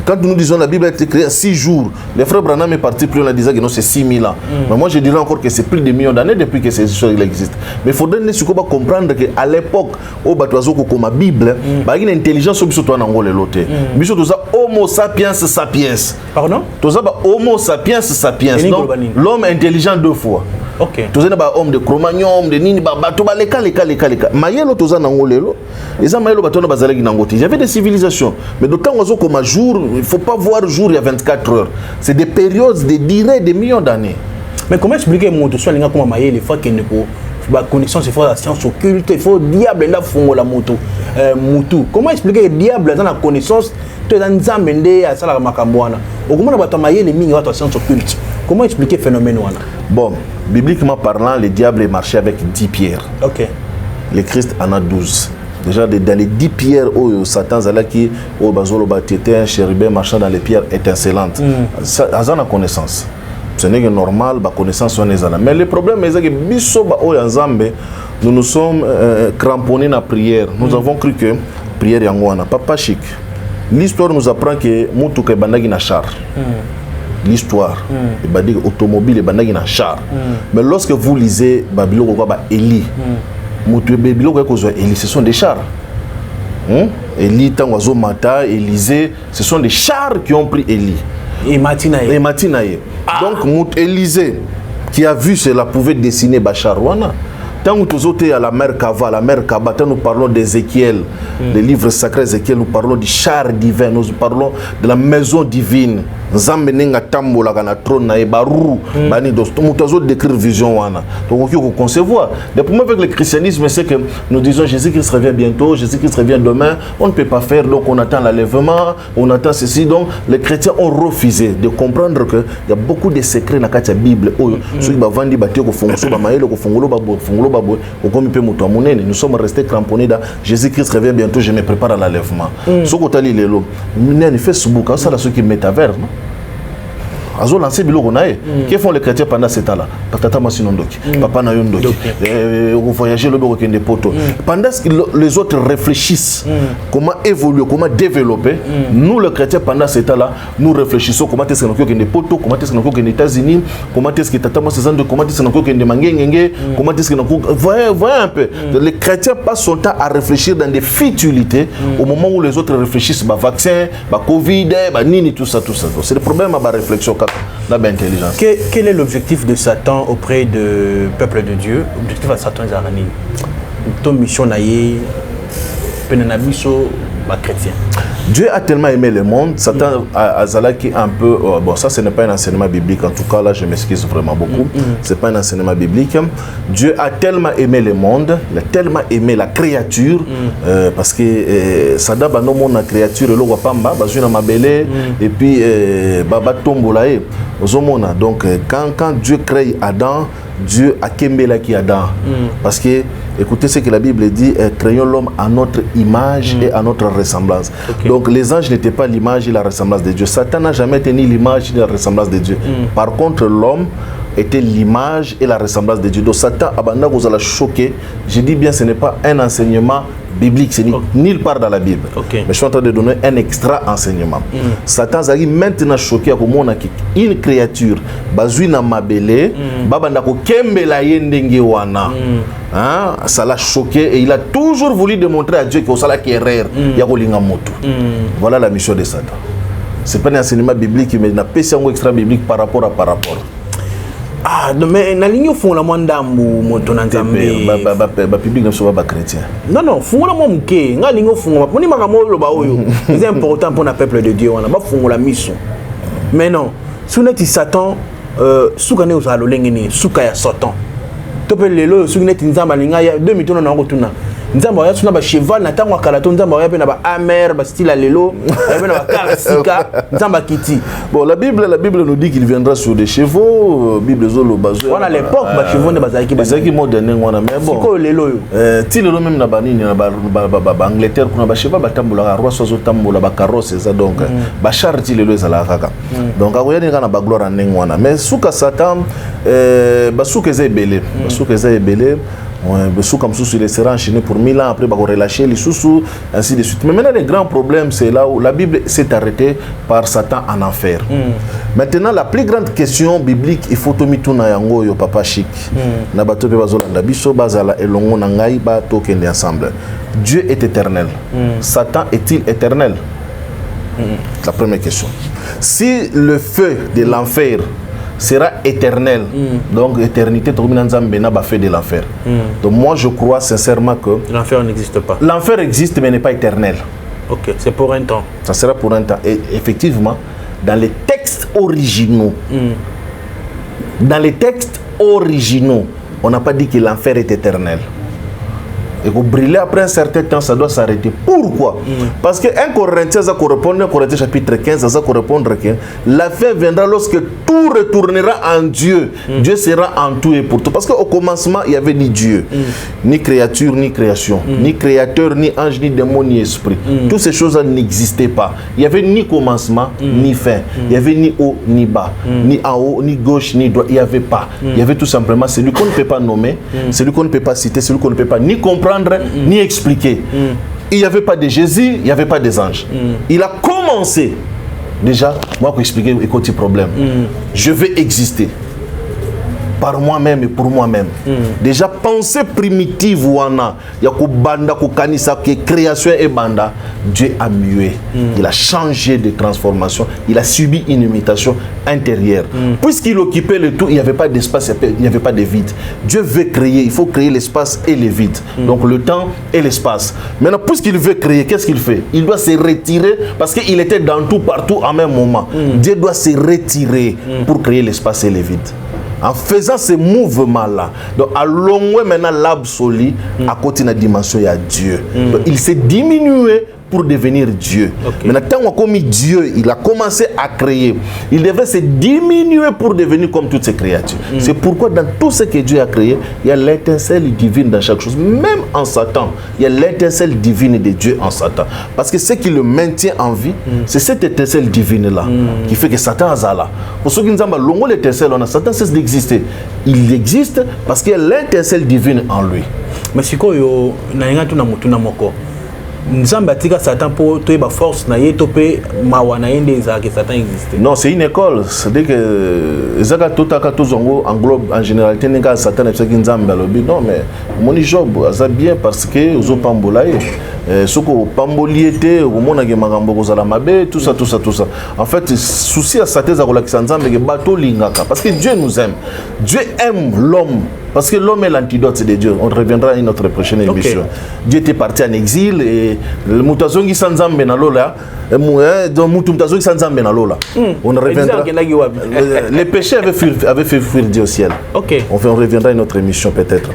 quand nous disons la Bible a été créée à 6 jours, les frères Branham est parti plus, on a dit que non, c'est 6000 ans. Mais moi je dirais encore que c'est plus de millions d'années depuis que ces histoires existent. Mais il faudrait comprendre qu'à l'époque, où la Bible, il y a une intelligence sur toi dans le loté. Tu as Homo sapiens sapiens. Pardon? Tu as Homo sapiens sapiens. Donc l'homme intelligent 2 fois. Tu as homme de Cro-Magnon, de Nini, il y avait des civilisations. Mais d'autant comme jour, il ne faut pas voir jour il y a 24 heures. C'est des périodes, des durées, des millions d'années. Mais comment expliquer les fois qu'il ne peut la connaissance, il faut la science occulte, il faut le diable là fond la moto. Comment expliquer le diable dans la connaissance? Tu es dans Nzamende à Salah Makambouana. Comment on va les mines à la science occulte? Comment expliquer le phénomène? Bon, bibliquement parlant, le diable est marché avec 10 pierres. Le Christ en a 12. Déjà, dans les 10 pierres, Satan qui était un chérubin marchant dans les pierres étincelantes. Ça a la connaissance. Ce n'est que normal, la connaissance. Mais le problème est que nous nous sommes cramponnés dans la prière. Nous avons cru que la prière est pas chic. L'histoire nous apprend que Moutouk est bandagi na char. L'histoire, automobile est na char. Mais lorsque vous lisez Babylone, Élie, ce sont des chars. Élie, Tangozo Mata, Élysée, ce sont des chars qui ont pris Élie. Et Matinaï. Donc, Élysée, qui a vu cela, pouvait dessiner Bacharwana. Tant que nous sommes à la mer Kava, nous parlons d'Ézéchiel, des livres sacrés Ézéchiel, nous parlons du char divin, nous parlons de la maison divine. Zambenenga tambola kana trône na ebaru bani dos tout mutazo décrire vision wana donc on peut concevoir. Le problème avec le christianisme c'est que nous disons Jésus-Christ revient bientôt, Jésus-Christ revient demain, on ne peut pas faire, donc on attend l'enlèvement, on attend ceci. Donc les chrétiens ont refusé de comprendre que il y a beaucoup de secrets dans la Bible. Ceux qui bavandi bati ko fongoso ba maelo ko fongolo babo au comme peut muto monene. Nous sommes restés cramponnés dans Jésus-Christ revient bientôt, je me prépare à l'enlèvement. Ce que tu as lu lelo ni Facebook ça là ceux qui métavers non. Azo lancé biloko nae. Que font les chrétiens pendant ce temps-là? Patata masinondoki, papa na yondoki. Vous voyagez le boko kende poto. Pendant que les autres réfléchissent comment évoluer, comment développer, nous les chrétiens pendant ce temps-là, nous réfléchissons comment est-ce que nous kende poto, comment est-ce que nous kende États-Unis, comment est-ce que tata masizando, comment est-ce que nous kende mangengenge, comment est-ce que nous voyez un peu. Les chrétiens passent son temps à réfléchir dans des futilités au moment où les autres réfléchissent bah vaccin, bah Covid, bah nini tout ça. C'est le problème à la réflexion. Quel est l'objectif de Satan auprès du peuple de Dieu? L'objectif de Satan est ton mission naïe, penenabiso, chrétien. Dieu a tellement aimé le monde, Satan a qui un peu... bon, ça, ce n'est pas un enseignement biblique. En tout cas, là, je m'excuse vraiment beaucoup. Ce n'est pas un enseignement biblique. Dieu a tellement aimé le monde, il a tellement aimé la créature, parce que Sada ba no monde la créature, le roi Pamba, bazuna mabele, et puis Baba Tombolae, ozomona. Donc, quand Dieu crée Adam, Dieu a kembela qui Adam. Parce que, écoutez ce que la Bible dit, créons l'homme à notre image et à notre ressemblance. Okay. Donc les anges n'étaient pas l'image et la ressemblance de Dieu. Satan n'a jamais tenu l'image et la ressemblance de Dieu. Par contre, l'homme était l'image et la ressemblance de Dieu. Donc Satan, abanda vous allez choquer. Je dis bien, ce n'est pas un enseignement biblique, c'est nulle part dans la Bible. Okay. Mais je suis en train de donner un extra enseignement. Satan a maintenant choqué à une créature, bazuina mabele, babanda ko kembela yendenge wana. Ça l'a choqué et il a toujours voulu démontrer à Dieu que ça qui est rare. Voilà la mission de Satan. C'est pas un enseignement biblique, mais il a un extra biblique par rapport à par rapport. Ah, mais na ligne fond la mandambu moto na nzambe ba public na so ba chrétien. Non, fond la mo mke, nga ligne fond moni makamo lo ba oyo. C'est important pour le peuple de Dieu, on a ba fond la mission. Mais non, suneti Satan sukane uzalo lengeni, suka ya Satan. Topel lelo suneti nzamba linga ya 2 mitono na ngotuna. Nzamba ya suna ba cheval na tango kalato nzamba ya pe na ba amer ba style lelo ya pe na ba karsika nzamba kiti. Bon, la Bible nous dit qu'il viendra sur des chevaux. Bible zolo bazo. On a l'époque ba chevaux ne bazaki moderne ngwana mais bon. Siko lelo yo. Ti lelo même na banini na ba Angleterre kuna ba cheval ba tambola roi sozo tambola ba carrosse ça donc ba char ti lelo ezala kaka. Donc akoyani kana ba gloire ngwana mais suka Satan ba suka ezebele. Ba suka ezebele. Comme il sera enchaîné pour 1000 ans, après il va relâcher les sous, ainsi de suite. Mais maintenant, le grand problème, c'est là où la Bible s'est arrêtée par Satan en enfer. Maintenant, la plus grande question biblique, il faut tout na yango yo papa chic. Na bato pe bazolanda biso bazala elongo na ngai ba tokende ensemble. Dieu est éternel. Satan est-il éternel? La première question. Si le feu de l'enfer sera éternel. Donc, éternité, fait de l'enfer. Donc, moi, je crois sincèrement que l'enfer n'existe pas. L'enfer existe, mais n'est pas éternel. Ok, c'est pour un temps. Ça sera pour un temps. Et effectivement, dans les textes originaux, on n'a pas dit que l'enfer est éternel. Et pour brûler après un certain temps, ça doit s'arrêter. Pourquoi? Parce que 1 Corinthiens, ça correspond à Corinthiens chapitre 15, ça correspond que la fin viendra lorsque tout retournera en Dieu. Dieu sera en tout et pour tout. Parce qu'au commencement, il n'y avait ni Dieu, ni créature, ni création, ni créateur, ni ange, ni démon, ni esprit. Toutes ces choses-là n'existaient pas. Il n'y avait ni commencement, ni fin. Il n'y avait ni haut, ni bas, ni en haut, ni gauche, ni droite. Il n'y avait pas. Il y avait tout simplement celui qu'on ne peut pas nommer, celui qu'on ne peut pas citer, celui qu'on ne peut pas ni comprendre, ni expliquer. Il n'y avait pas de Jésus, il n'y avait pas des anges. Il a commencé. Déjà, moi pour expliquer écoute problème. Je vais exister par moi-même et pour moi-même. Déjà, pensée primitive, wana, yako banda ko kanisa que création et banda, Dieu a mué. Il a changé de transformation. Il a subi une imitation intérieure. Puisqu'il occupait le tout, il n'y avait pas d'espace, il n'y avait pas de vide. Dieu veut créer, il faut créer l'espace et le vide. Donc le temps et l'espace. Maintenant, puisqu'il veut créer, qu'est-ce qu'il fait? Il doit se retirer parce qu'il était dans tout, partout en même moment. Dieu doit se retirer pour créer l'espace et le vide. En faisant ce mouvement-là, donc à long maintenant l'absolu à côté de la dimension il y a Dieu. Donc il s'est diminué pour devenir Dieu. Maintenant, quand comme Dieu, il a commencé à créer, il devait se diminuer pour devenir comme toutes ces créatures. C'est pourquoi dans tout ce que Dieu a créé, il y a l'étincelle divine dans chaque chose. Même en Satan, il y a l'étincelle divine de Dieu en Satan. Parce que ce qui le maintient en vie, c'est cette étincelle divine-là qui fait que Satan a là. Pour ceux qui nous ont longo l'étincelle, on a Satan cesse d'exister. Il existe parce qu'il y a l'étincelle divine en lui. Mais si quoi yo na inga tuna mutuna moko. Nzamba tika Satan pour toi ba force na yetope mawana yende za que Satan existe. Non, c'est une école, c'est-à-dire que zaka tota ka tozongo englobe en généralité nenga Satan et ce qui nzamba lobi. Non mais moni job ça bien parce que ozo pambolaye soko pamboliete au mona ke makambo kozala mabe tout ça. En fait, souci à Satan za kolakisa nzamba ke bato lingaka parce que Dieu nous aime. Dieu aime l'homme Parce que l'homme est l'antidote de Dieu. On reviendra à une autre prochaine émission. Dieu était parti en exil et le Moutazongi Sanzambe Nalola. On reviendra. Les péchés avaient fait fuir Dieu au ciel. On reviendra à une autre émission peut-être.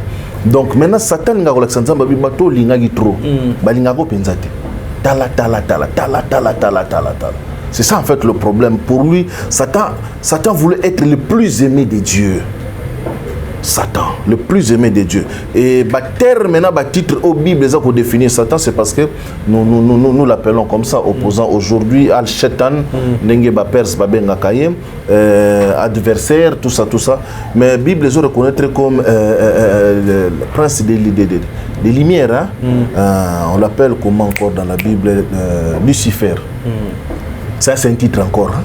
Donc maintenant, Satan n'a pas trop. C'est ça en fait le problème. Pour lui, Satan voulait être le plus aimé de Dieu. Satan, le plus aimé de Dieu. Et terme maintenant, titre au Bible pour définir Satan, c'est parce que nous l'appelons comme ça, opposant aujourd'hui Al-Shaitan, Nengeba Perse, Babenga Kaye, adversaire, tout ça. Mais la Bible les reconnaître comme le prince des lumières. Hein? On l'appelle comment encore dans la Bible Lucifer. Ça, c'est un titre encore. Hein?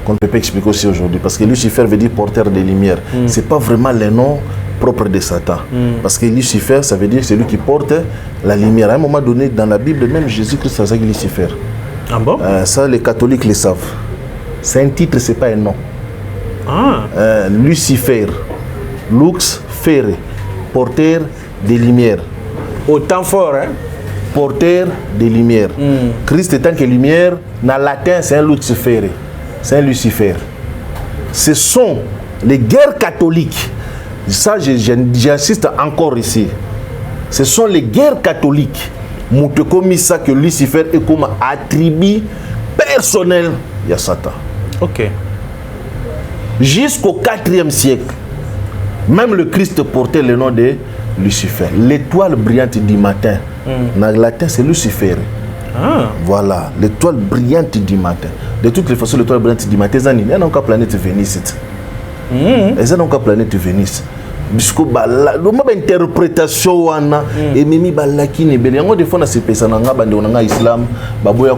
Qu'on ne peut pas expliquer aussi aujourd'hui. Parce que Lucifer veut dire porteur des lumières. Ce n'est pas vraiment le nom propre de Satan. Parce que Lucifer, ça veut dire que c'est lui qui porte la lumière. À un moment donné, dans la Bible, même Jésus-Christ a dit Lucifer. Ah bon? Ça, les catholiques le savent. C'est un titre, ce n'est pas un nom. Lucifer, Lux Fere, porteur des lumières. Autant fort, hein? Porteur des lumières. Christ étant que lumière, dans le latin, c'est un Lux Fere. C'est un Lucifer. Ce sont les guerres catholiques. Ça, j'insiste encore ici. Ce sont les guerres catholiques. Montre comme ça que Lucifer est comme attribut personnel de Satan. Ok. Jusqu'au 4e siècle, même le Christ portait le nom de Lucifer. L'étoile brillante du matin. Dans le latin, c'est Lucifer. Voilà, l'étoile brillante du matin. De toutes les façons, l'étoile brillante du matin, il y a une planète Vénus. Il y a une planète Vénus. Puisque l'interprétation et même des fois, dans l'islam,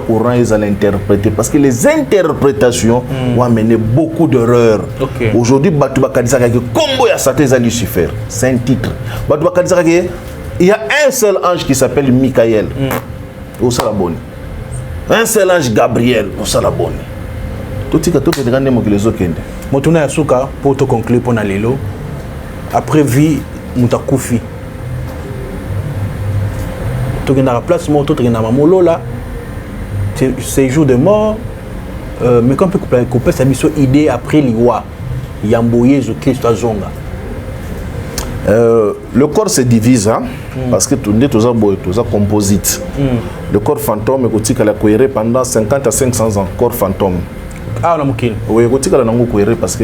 Coran, ils allaient interpréter. Parce que les interprétations ont amené beaucoup d'erreurs. Aujourd'hui, c'est un titre. Il y a un seul ange qui s'appelle Michael. Au Salaboni. Un seul ange Gabriel au Salaboni. Tout ce que tu as dit, les autres. Motuna Yasuka, pour te conclure pour Nalelo, après vie, Moutakufi. Tu as la place, tu as la molo là. C'est jour de mort. Mais quand on peut couper sa mission idée après l'Iwa, Yamboye, Christ Azonga. Le corps se divise parce que tout est composite. Le corps fantôme est pendant 50 à 500 ans. Corps fantôme. Ah, on a oui, parce que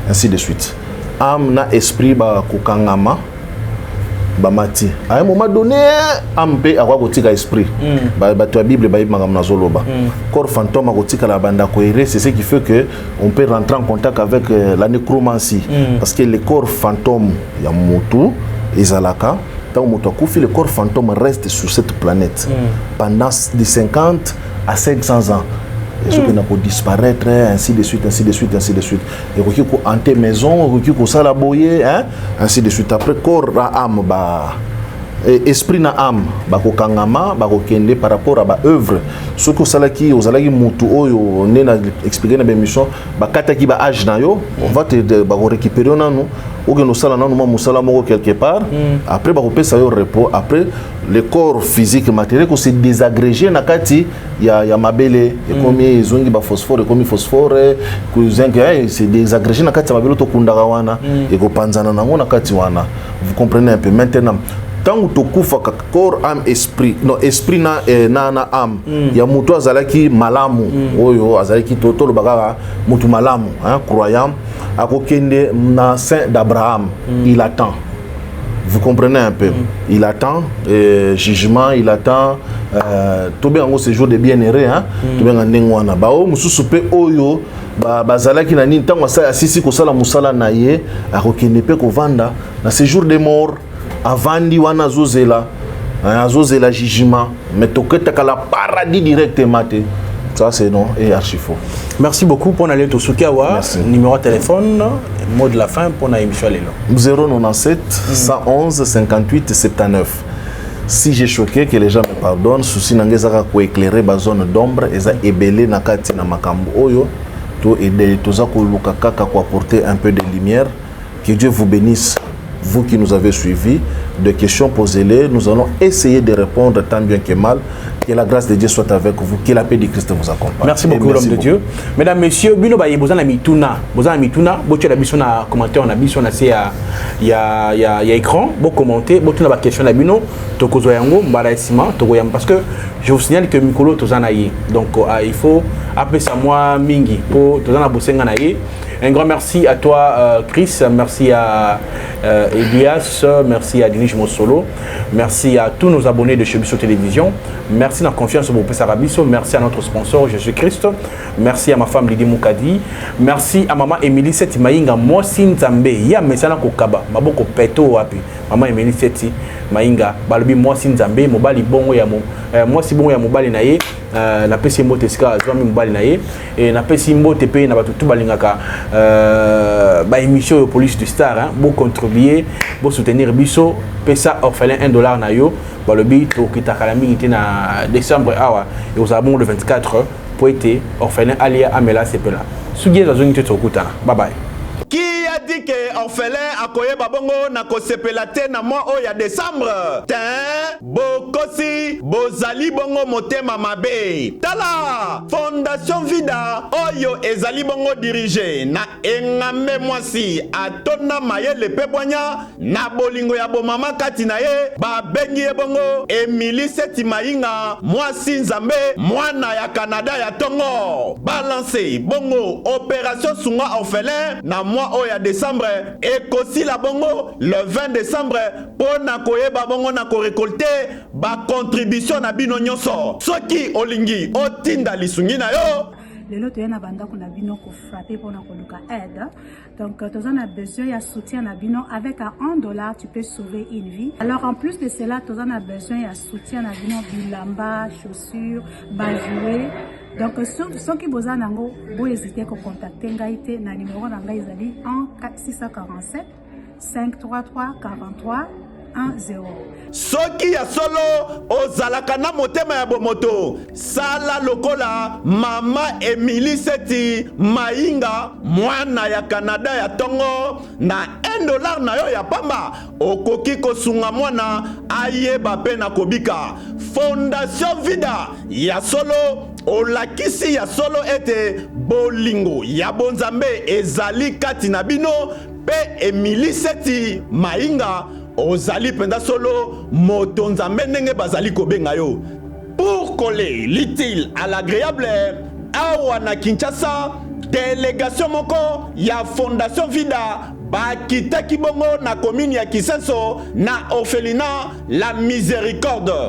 ainsi de suite. Âme na esprit ba kokangama ba mati. À un moment donné, âme peut avoir esprit. La Bible ba zoloba. Corps fantôme a la banda c'est ce qui fait que on peut rentrer en contact avec la nécromancie parce que le corps fantôme ya motu ezalaka tant moto akufi le corps fantôme reste sur cette planète pendant de 50 à 500 ans. Et ce qui n'a pas disparaître, ainsi de suite. Et il faut hanter maison, il faut salaboyer, ainsi de suite. Après, corps à âme, esprit na âme, kangama, kende par rapport à œuvre. Ce que salaki, aux alaki mutu oyo, on a expliqué dans l'émission, kataki ba âge na yo, on va te récupérer na nous, ou que nous salons nous musala moko quelque part. Après, on ça yo repos. Après, le corps physique matériel que c'est désagrégé na kati ya mabele et comme ils ont phosphore comme phosphore que c'est désagrégé na kati ya mabele to kundaka wana et ko panzana nango na kati wana. Vous comprenez un peu maintenant. Tant que tu kufa corps âme esprit non esprit na âme ya mutu azalaki malamu oyo azalaki totolo bagara mutu malamu croyant akokende na saint d'Abraham il attend. Vous comprenez un peu. Il attend jugement, il attend tout bien en ce jour de bien-aimé tout bien en nengwana bao mususu pe oyo bazalaki na nini tango sa asisi ko sala musala na ye akokende pe ko vanda na ce jour de mort avandi wana zozela jugement mais toketa kala paradis directement. Ça c'est non et archi faux. Merci beaucoup pour aller au Sukiawa. Numéro de téléphone, mot de la fin pour la émission 097 111 58 79. Si j'ai choqué, que les gens me pardonnent, souci n'angezaka ko éclairer ba zone d'ombre et ça ébélé na kati na makambo oyo to aider toza ko luka kaka ko apporter un peu de lumière. Que Dieu vous bénisse. vous qui nous avez suivis, de questions posées-les. Nous allons essayer de répondre tant bien que mal. Que la grâce de Dieu soit avec vous, que la paix de Christ vous accompagne. Merci beaucoup, l'homme de Dieu. Mesdames, messieurs, bino ba yeboza na mituna, botu na biso na commentaire na biso na se ya écran, bo commenter, botu na ba question na bino, tokozo yango mbala esima, toko yam parce que je vous signale que mikolo tozana yi. Donc il faut appeler ça moi mingi pour tozana bosenga na yi. Un grand merci à toi, Chris. Merci à Elias. Merci à Dinis Mosolo. Merci à tous nos abonnés de chez Bisso Télévision. Merci de la confiance au Père Sarabiso. Merci à notre sponsor Jésus-Christ. Merci à ma femme Lydie Moukadi. Merci à maman Émilie Seti Maïnga. Moi, Sinzambe. Ya mesana kokaba. Maboko peto wapi. Maman Émilie Seti Maïnga. Balobi moi Sinzambe. Mobali bongo ya mo. Moi si bongo ya mobali na ye. Na pesi mbote ska zwami mobali na ye. Et na pesi mbote pe na batutu balingaka. Ba émission de Police du Star, hein, pour contribuer, pour soutenir Bisso, pesa orphelin $1 na yo, pour le but pour quitter Kalami qui na décembre awa et aux abons le 24 pour être orphelin alia Amela Sepela. Sugiye za zungi tsokuta. Bye bye. Qui a dit que orphelin akoye babongo na kosepela te na mois o ya décembre? Tin bokosi bozali bongo motema mabe. Tala Fondation Vida oyo ezali bongo dirige na engambe mwasi atona mayele pebwanya na bolingo ya bomama kati na ye babengi ye bongo Émilie Seti Maïnga mwasi nzambe mwana ya Canada ya tongo balance bongo opération sunga orphelin na mois oya décembre et kosi la bongo le 20 décembre pour na koyeba bongo na ko récolter ba contribution na bino nyonso soki olingi otinda lisungi na yo lelo toyena banda kuna bino ko frapper pour na koluka aide. Donc tu as besoin de soutien na bino avec $1 tu peux sauver une vie. Alors en plus de cela tu as besoin de soutien na bino bilamba, chaussures, bajouer. Donc ceux qui besoin nango bo hésiter ko contacter ngai te na numéro na ngai ezali 647 533 43 10. soki ya solo ozalaka na motema ya bomoto sala lokola mama Émilie Seti Maïnga mwana ya Canada ya tongo na $1 na yo ya pamba okoki kosunga mwana ayeba pe na kobika. Fondation Vida ya solo olakisi ya solo ete bolingo ya bonzambe ezali kati na bino pe Émilie Seti Maïnga ozali penda solo moto nzambe ndenge bazali kobenga yo. Pour coller l'utile à l'agréable awa na Kinshasa délégation moko ya Fondation Vida bakitaki bongo na commune ya Kisenso na orphelinat La Miséricorde.